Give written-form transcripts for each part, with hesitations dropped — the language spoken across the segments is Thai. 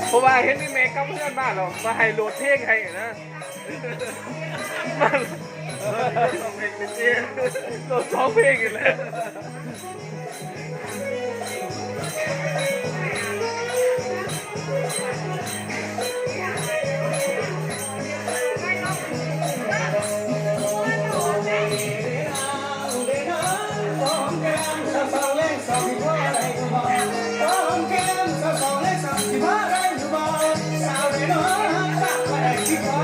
เพราะว่าเห็นนี่แม่กับเพื่อนบ้านเรามาให้โหลดเพลงให้นะมันโหลด2 เพลงกันเลย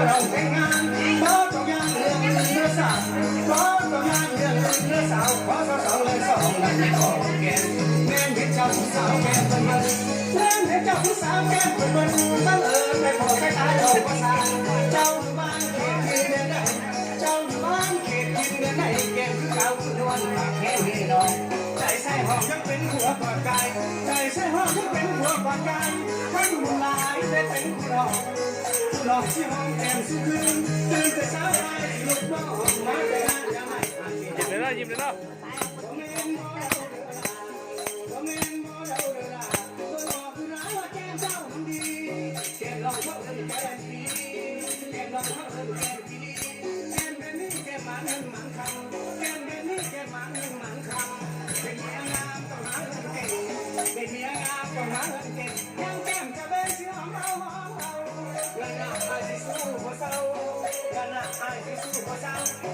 เราแต่งงานเพราะต้องยังเรื่องเนื้อสาวเพราะต้องยังเรื่องเนื้อสาวเพราะสาวเลย2นั่นไม่ขอแก่แม่เห็นเจ้าสาวแก่เป็นมันแม่เห็นเจ้าสาวแก่เป็นมันตั้งไม่พอใช้ตายเราก็สาวเจ้าอยู่บ้านเขตกินเดือนไหนเจ้าอยู่บ้านเขตกินเดือนไหนแก่คือเก่าคือนวลปากแค่นี้น้องใจใส่ห้องยังเป็นหัวปากกายใจใส่ห้องยังเป็นหัวปากกายทั้งบุญหลายได้เป็นผู้รอหลอกที่ห้องแก้มสุขืนตื่นแต่เช้าไปลุกน้องมาแต่งานจะไม่อาจจะ ยิ้มเลยเนาะยิ้มเลยเนาะ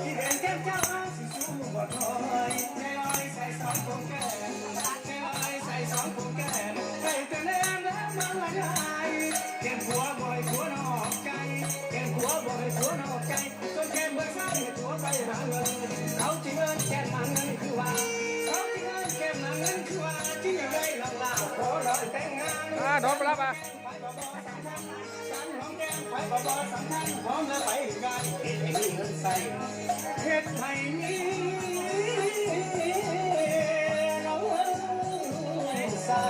ที่เห็นแก้มเจ้าสิสู้บ่ถอยใจลอยใส่สองคงแก่ใจลอยใส่สองคงแก่ใส่แต่แนมแล้วมันละลายแก้มผัวบ่อยผัวนอกใจแก้มผัวบ่อยผัวนอกใจจนแก้มเบื่อสร้างให้ผัวไปหาเงินเขาที่เงินแก้มหาเงินคือว่าเขาที่เงินแก้มหาเงินคือว่าที่อยากได้หลังลาขอเราแต่งงานโดนไปรับอ่ะไปบ่สำคัญพร้อมแล้วไปงานเฮ็ดให้มีเงินใส่เฮ็ดให้มีเราเงินใส่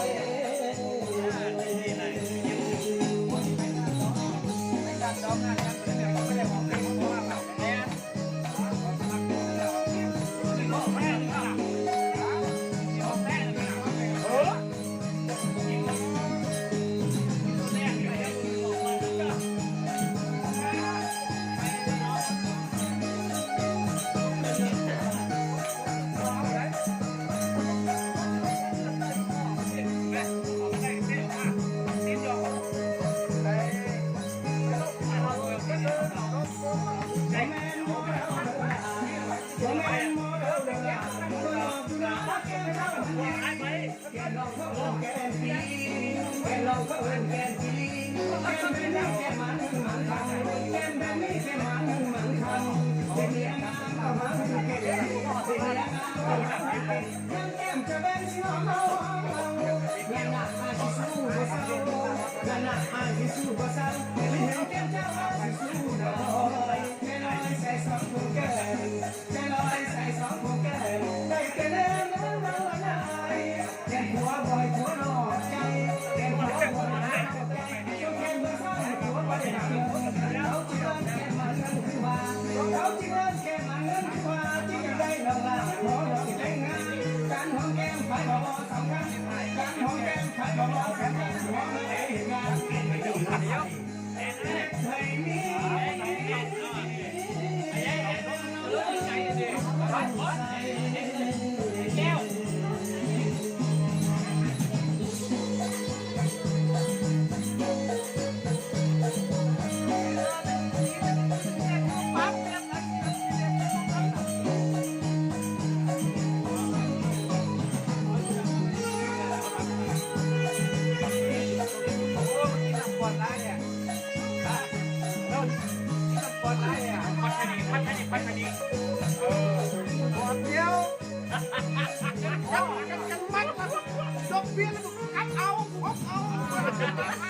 เอา